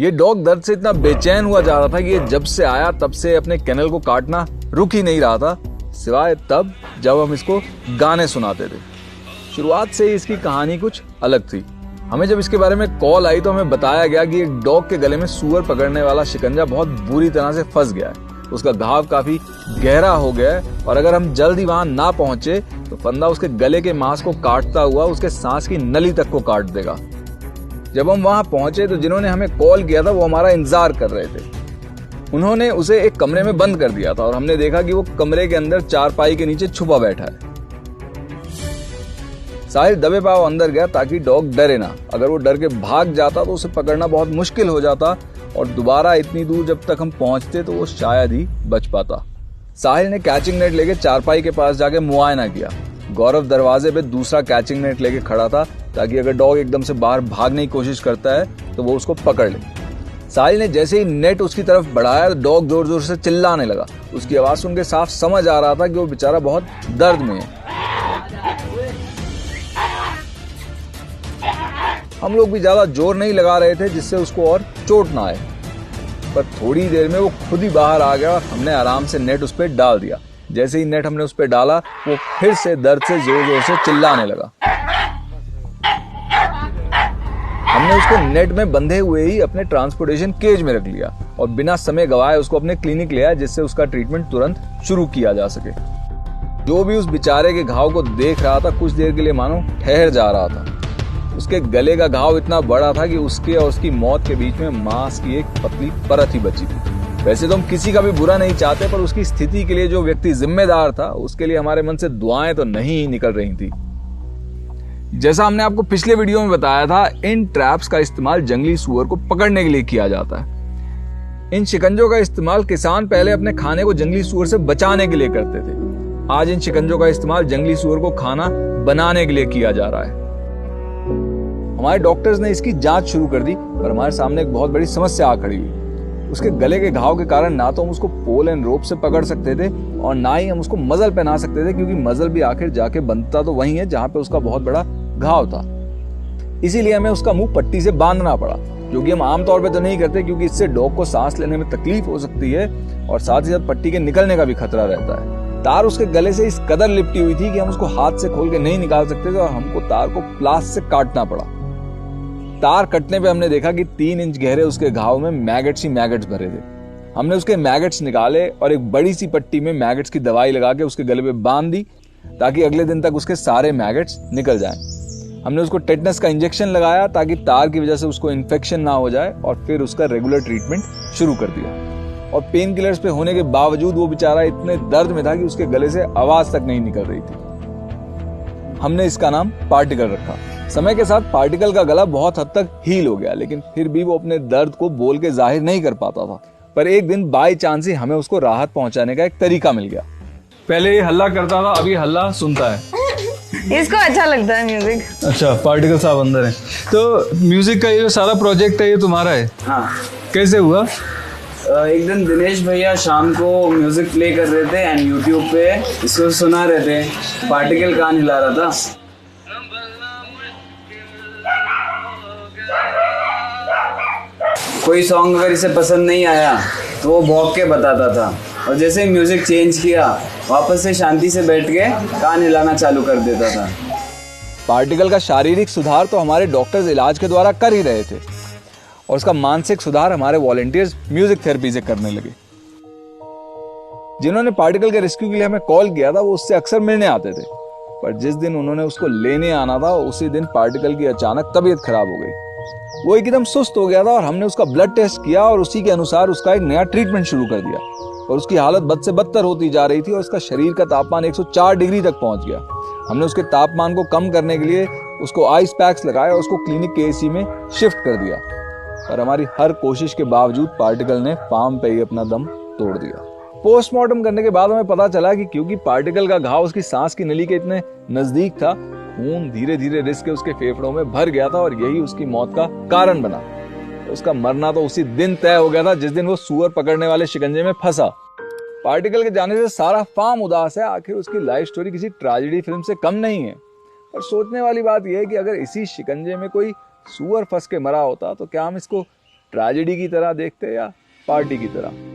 ये डॉग दर्द से इतना बेचैन हुआ जा रहा था कि ये जब से आया तब से अपने कैनल को काटना रुक ही नहीं रहा था, सिवाय तब जब हम इसको गाने सुनाते थे। शुरुआत से ही इसकी कहानी कुछ अलग थी। हमें जब इसके बारे में कॉल आई तो हमें बताया गया कि एक डॉग के गले में सूअर पकड़ने वाला शिकंजा बहुत बुरी तरह से फंस गया है। उसका घाव काफी गहरा हो गया है और अगर हम जल्द ही वहां ना पहुंचे तो फंदा उसके गले के मांस को काटता हुआ उसके सांस की नली तक को काट देगा। जब हम वहां पहुंचे तो जिन्होंने हमें कॉल किया था वो हमारा इंतजार कर रहे थे। उन्होंने उसे एक कमरे में बंद कर दिया था और हमने देखा कि वो कमरे के अंदर चारपाई के नीचे छुपा बैठा है। साहिल दबे पांव अंदर गया ताकि डॉग डरे ना। अगर वो डर के भाग जाता तो उसे पकड़ना बहुत मुश्किल हो जाता और दोबारा इतनी दूर जब तक हम पहुंचते तो वो शायद ही बच पाता। साहिल ने कैचिंग नेट लेके चारपाई के पास जाके मुआयना किया। गौरव दरवाजे पे दूसरा कैचिंग नेट लेके खड़ा था ताकि अगर डॉग एकदम से बाहर भागने की कोशिश करता है तो वो उसको पकड़ ले। साहिल ने जैसे ही नेट उसकी तरफ बढ़ाया तो डॉग जोर जोर से चिल्लाने लगा। उसकी आवाज सुन के साफ समझ आ रहा था कि वो बेचारा बहुत दर्द में है। हम लोग भी ज्यादा जोर नहीं लगा रहे थे जिससे उसको और चोट ना आए, पर थोड़ी देर में वो खुद ही बाहर आ गया और हमने आराम से नेट उस पर डाल दिया। जैसे ही नेट हमने उस पर डाला वो फिर से दर्द से जोर जोर से चिल्लाने लगा। हमने उसको नेट में बंधे हुए ही अपने ट्रांसपोर्टेशन केज में रख लिया और बिना समय गवाए उसको अपने क्लिनिक ले आया जिससे उसका ट्रीटमेंट तुरंत शुरू किया जा सके। जो भी उस बेचारे के घाव को देख रहा था कुछ देर के लिए मानो ठहर जा रहा था। उसके गले का घाव इतना बड़ा था कि उसके और उसकी मौत के बीच में मांस की एक पतली परत ही बची थी। वैसे तो हम किसी का भी बुरा नहीं चाहते, पर उसकी स्थिति के लिए जो व्यक्ति जिम्मेदार था उसके लिए हमारे मन से दुआएं तो नहीं निकल रही थी। जैसा हमने आपको पिछले वीडियो में बताया था, इन ट्रैप्स का इस्तेमाल जंगली सूअर को पकड़ने के लिए किया जाता है। इन शिकंजों का इस्तेमाल किसान पहले अपने खाने को जंगली सूअर से बचाने के लिए करते थे। आज इन शिकंजों का इस्तेमाल जंगली सूअर को खाना बनाने के लिए किया जा रहा है। हमारे डॉक्टर्स ने इसकी जांच शुरू कर दी पर हमारे सामने एक बहुत बड़ी समस्या आ खड़ी हुई। उसके गले के घाव के कारण ना तो हम उसको पोल एंड रोप से पकड़ सकते थे और ना ही हम उसको मजल पहना सकते थे, क्योंकि मजल भी आखिर जाके बनता तो वहीं है जहां पे उसका बहुत बड़ा घाव था। इसीलिए हमें उसका मुंह पट्टी से बांधना पड़ा, जो कि हम आमतौर पर तो नहीं करते क्योंकि इससे डॉग को सांस लेने में तकलीफ हो सकती है और साथ ही साथ पट्टी के निकलने का भी खतरा रहता है। तार उसके गले से इस कदर लिपटी हुई थी कि हम उसको हाथ से खोल के नहीं निकाल सकते थे और हमको तार को प्लास से काटना पड़ा। तार कटने पे हमने देखा कि 3 इंच गहरे उसके घाव में मैगट्स ही मैगट्स भरे थे। हमने उसके मैगट्स निकाले और एक बड़ी सी पट्टी में मैगट्स की दवाई लगा के उसके गले पे बांध दी ताकि अगले दिन तक उसके सारे मैगट्स निकल जाएं। हमने उसको टेटनस का इंजेक्शन लगाया ताकि तार की वजह से उसको इन्फेक्शन ना हो जाए और फिर उसका रेगुलर ट्रीटमेंट शुरू कर दिया। और पेन किलर्स पे होने के बावजूद वो बेचारा इतने दर्द में था कि उसके गले से आवाज तक नहीं निकल रही थी। हमने इसका नाम पार्टिकल रखा। समय के साथ पार्टिकल का गला बहुत हद तक हील हो गया, लेकिन फिर भी वो अपने दर्द को बोल के जाहिर नहीं कर पाता था। पर एक दिन बाय चांस ही हमें उसको राहत पहुंचाने का एक तरीका मिल गया। पहले ये हल्ला करता था, अभी हल्ला सुनता है। इसको अच्छा लगता है म्यूजिक। अच्छा, पार्टिकल साहब अंदर है। तो म्यूजिक का ये सारा प्रोजेक्ट है ये तुम्हारा है? हाँ। कैसे हुआ? एक दिन दिनेश भैया शाम को म्यूजिक प्ले कर रहे थे एंड यूट्यूब पे इसको सुना रहे थे। पार्टिकल कान हिला रहा था। कोई सॉन्ग अगर इसे पसंद नहीं आया तो वो भौंक के बताता था और जैसे ही म्यूजिक चेंज किया वापस से शांति से बैठ के कान हिलाना चालू कर देता था। पार्टिकल का शारीरिक सुधार तो हमारे डॉक्टर्स इलाज के द्वारा कर ही रहे थे और उसका मानसिक सुधार हमारे वॉलंटियर्स म्यूजिक थेरेपी से करने लगे। जिन्होंने पार्टिकल के रेस्क्यू के लिए हमें कॉल किया था वो उससे अक्सर मिलने आते थे, पर जिस दिन उन्होंने उसको लेने आना था उसी दिन पार्टिकल की अचानक तबीयत खराब हो गई। वो एकदम सुस्त हो गया था और हमने उसका ब्लड टेस्ट किया और उसी के अनुसार उसका एक नया ट्रीटमेंट शुरू कर दिया। और उसकी हालत बद से बदतर होती जा रही थी और उसका शरीर का तापमान 104 डिग्री तक पहुंच गया। हमने उसके तापमान को कम करने के लिए उसको आइस पैक्स लगाए और उसको क्लिनिक के एसी में शिफ्ट कर दिया। पर हमारी हर कोशिश के बावजूद पार्टिकल ने फार्म पे ही अपना दम तोड़ दिया। पोस्टमार्टम करने के बाद हमें पता चला कि क्योंकि पार्टिकल का घाव उसकी सांस की नली के इतने नजदीक था, खून धीरे धीरे रिस के उसके फेफड़ों में भर गया था और यही उसकी मौत का कारण बना। उसका मरना तो उसी दिन तय हो गया था जिस दिन वो सूअर पकड़ने वाले शिकंजे में फंसा। पार्टिकल के जाने से सारा फार्म उदास है। आखिर उसकी लाइफ स्टोरी किसी ट्रेजेडी फिल्म से कम नहीं है। पर सोचने वाली बात यह है कि अगर इसी शिकंजे में कोई सूअर फंस के मरा होता तो क्या हम इसको ट्रेजेडी की तरह देखते या पार्टी की तरह?